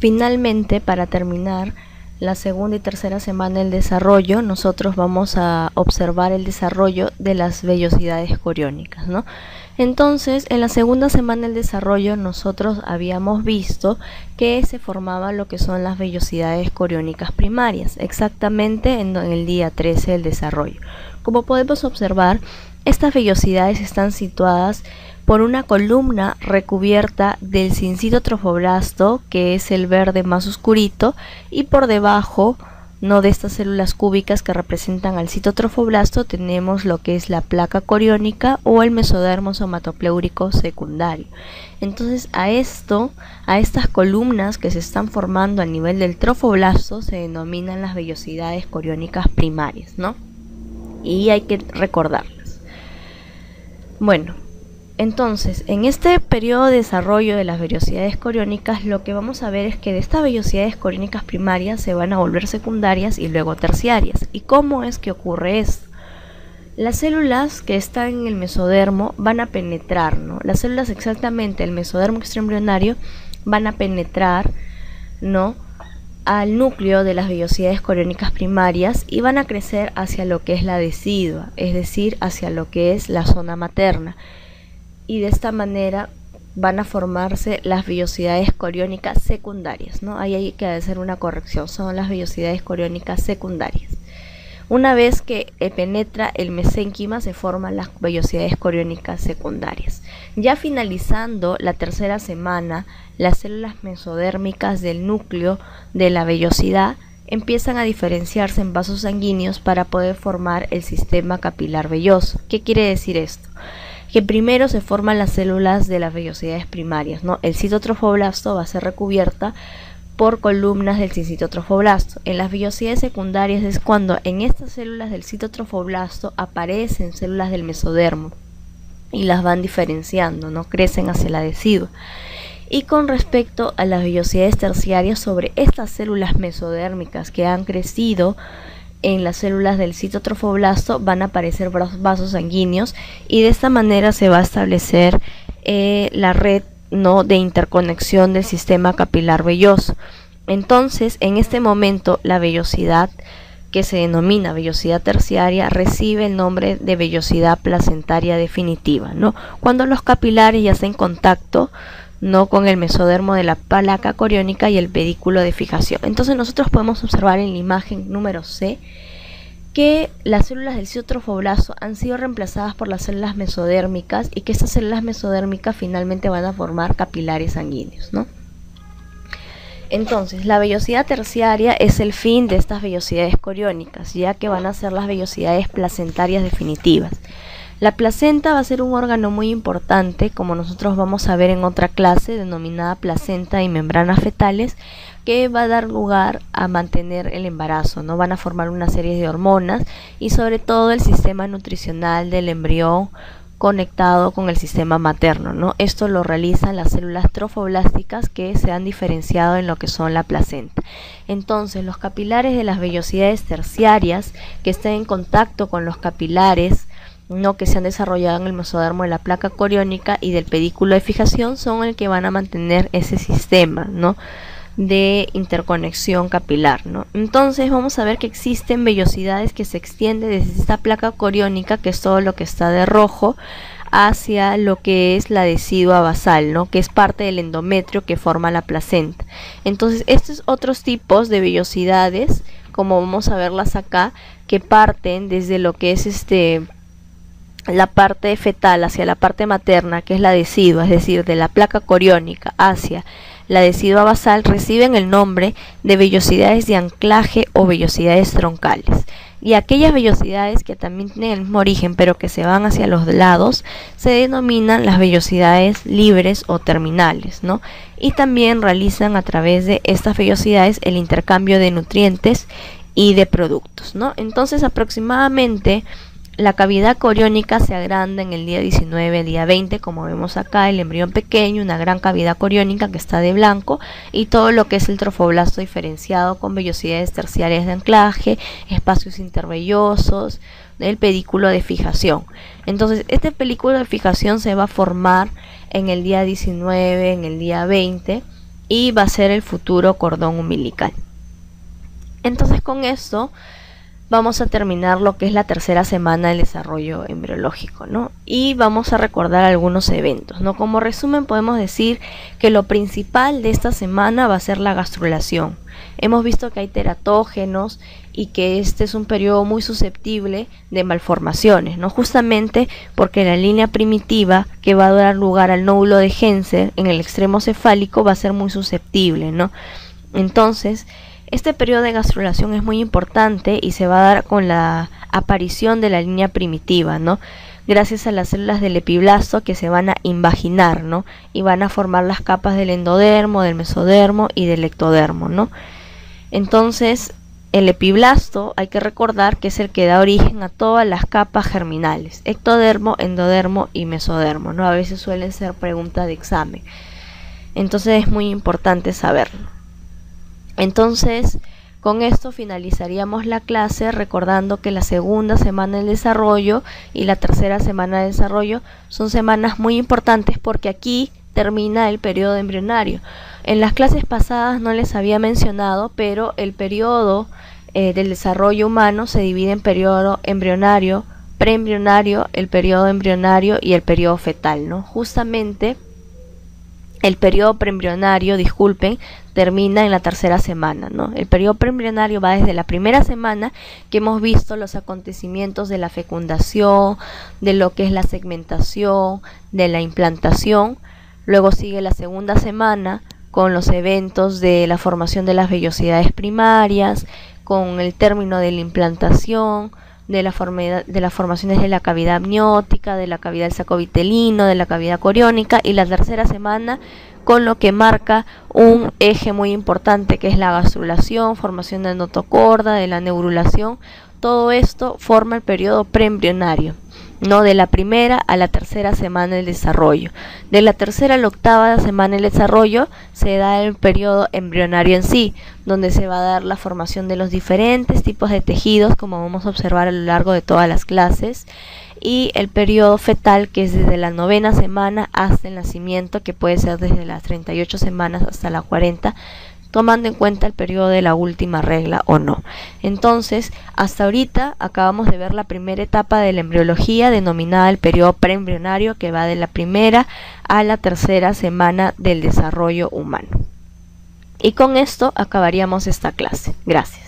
Finalmente, para terminar la segunda y tercera semana del desarrollo, nosotros vamos a observar el desarrollo de las vellosidades coriónicas, ¿no? Entonces, en la segunda semana del desarrollo nosotros habíamos visto que se formaban lo que son las vellosidades coriónicas primarias, exactamente en el día 13 del desarrollo. Como podemos observar, estas vellosidades están situadas por una columna recubierta del cincito trofoblasto, que es el verde más oscurito, y por debajo, no, de estas células cúbicas que representan al citotrofoblasto, tenemos lo que es la placa coriónica o el mesodermo somatopleúrico secundario. Entonces a estas columnas que se están formando a nivel del trofoblasto se denominan las vellosidades coriónicas primarias, ¿no? Y hay que recordarlas. Bueno, entonces, en este periodo de desarrollo de las vellosidades coriónicas, lo que vamos a ver es que de estas vellosidades coriónicas primarias se van a volver secundarias y luego terciarias. ¿Y cómo es que ocurre esto? Las células que están en el mesodermo van a penetrar, ¿no? Las células exactamente del mesodermo extraembrionario van a penetrar, ¿no?, al núcleo de las vellosidades coriónicas primarias y van a crecer hacia lo que es la decidua, es decir, hacia lo que es la zona materna. Y de esta manera van a formarse las vellosidades coriónicas secundarias, ¿no? Ahí hay que hacer una corrección, son las vellosidades coriónicas secundarias. Una vez que penetra el mesénquima se forman las vellosidades coriónicas secundarias. Ya finalizando la tercera semana, las células mesodérmicas del núcleo de la vellosidad empiezan a diferenciarse en vasos sanguíneos para poder formar el sistema capilar velloso. ¿Qué quiere decir esto? Que primero se forman las células de las vellosidades primarias, ¿no? El citotrofoblasto va a ser recubierta por columnas del citotrofoblasto. En las vellosidades secundarias es cuando en estas células del citotrofoblasto aparecen células del mesodermo y las van diferenciando, ¿no? Crecen hacia la decidua. Y con respecto a las vellosidades terciarias, sobre estas células mesodérmicas que han crecido en las células del citotrofoblasto van a aparecer vasos sanguíneos y de esta manera se va a establecer la red, ¿no?, de interconexión del sistema capilar velloso. Entonces, en este momento, la vellosidad, que se denomina vellosidad terciaria, recibe el nombre de vellosidad placentaria definitiva, ¿no? Cuando los capilares ya están en contacto, ¿no?, con el mesodermo de la placa coriónica y el pedículo de fijación. Entonces nosotros podemos observar en la imagen número C que las células del citotrofoblasto han sido reemplazadas por las células mesodérmicas y que estas células mesodérmicas finalmente van a formar capilares sanguíneos, ¿no? Entonces, la vellosidad terciaria es el fin de estas vellosidades coriónicas, ya que van a ser las vellosidades placentarias definitivas. La placenta va a ser un órgano muy importante, como nosotros vamos a ver en otra clase, denominada placenta y membranas fetales, que va a dar lugar a mantener el embarazo, ¿no? Van a formar una serie de hormonas y sobre todo el sistema nutricional del embrión conectado con el sistema materno, ¿no? Esto lo realizan las células trofoblásticas que se han diferenciado en lo que son la placenta. Entonces, los capilares de las vellosidades terciarias que estén en contacto con los capilares, ¿no?, que se han desarrollado en el mesodermo de la placa coriónica y del pedículo de fijación son el que van a mantener ese sistema, ¿no?, de interconexión capilar, ¿no? Entonces vamos a ver que existen vellosidades que se extienden desde esta placa coriónica, que es todo lo que está de rojo, hacia lo que es la decidua basal, ¿no?, que es parte del endometrio que forma la placenta. Entonces estos otros tipos de vellosidades, como vamos a verlas acá, que parten desde lo que es la parte fetal hacia la parte materna, que es la decidua, es decir, de la placa coriónica hacia la decidua basal, reciben el nombre de vellosidades de anclaje o vellosidades troncales. Y aquellas vellosidades que también tienen el mismo origen pero que se van hacia los lados se denominan las vellosidades libres o terminales, ¿no? Y también realizan a través de estas vellosidades el intercambio de nutrientes y de productos, ¿no? Entonces aproximadamente la cavidad coriónica se agranda en el día 19, día 20, como vemos acá, el embrión pequeño, una gran cavidad coriónica que está de blanco, y todo lo que es el trofoblasto diferenciado con vellosidades terciarias de anclaje, espacios intervellosos, el pedículo de fijación. Entonces, este pedículo de fijación se va a formar en el día 19, en el día 20, y va a ser el futuro cordón umbilical. Entonces con esto vamos a terminar lo que es la tercera semana del desarrollo embriológico, ¿no? Y vamos a recordar algunos eventos, ¿no? Como resumen podemos decir que lo principal de esta semana va a ser la gastrulación. Hemos visto que hay teratógenos y que este es un periodo muy susceptible de malformaciones, ¿no? Justamente porque la línea primitiva que va a dar lugar al nódulo de Hense en el extremo cefálico va a ser muy susceptible, ¿no? Entonces, este periodo de gastrulación es muy importante y se va a dar con la aparición de la línea primitiva, ¿no? Gracias a las células del epiblasto que se van a invaginar, ¿no? Y van a formar las capas del endodermo, del mesodermo y del ectodermo, ¿no? Entonces, el epiblasto hay que recordar que es el que da origen a todas las capas germinales, ectodermo, endodermo y mesodermo, ¿no? A veces suelen ser preguntas de examen. Entonces es muy importante saberlo. Entonces, con esto finalizaríamos la clase recordando que la segunda semana del desarrollo y la tercera semana de desarrollo son semanas muy importantes porque aquí termina el periodo embrionario. En las clases pasadas no les había mencionado, pero el periodo del desarrollo humano se divide en periodo embrionario, preembrionario, el periodo embrionario y el periodo fetal, ¿no? Justamente el periodo preembrionario, termina en la tercera semana, ¿no? El periodo preembrionario va desde la primera semana que hemos visto los acontecimientos de la fecundación, de lo que es la segmentación, de la implantación. Luego sigue la segunda semana con los eventos de la formación de las vellosidades primarias, con el término de la implantación, de las formaciones de la cavidad amniótica, de la cavidad del saco vitelino, de la cavidad coriónica, y la tercera semana con lo que marca un eje muy importante que es la gastrulación, formación de notocorda, de la neurulación. Todo esto forma el periodo preembrionario, ¿no? De la primera a la tercera semana del desarrollo. De la tercera a la octava semana del desarrollo se da el periodo embrionario en sí, donde se va a dar la formación de los diferentes tipos de tejidos, como vamos a observar a lo largo de todas las clases, y el periodo fetal, que es desde la novena semana hasta el nacimiento, que puede ser desde las 38 semanas hasta las 40, tomando en cuenta el periodo de la última regla o no. Entonces, hasta ahorita acabamos de ver la primera etapa de la embriología, denominada el periodo preembrionario, que va de la primera a la tercera semana del desarrollo humano. Y con esto acabaríamos esta clase. Gracias.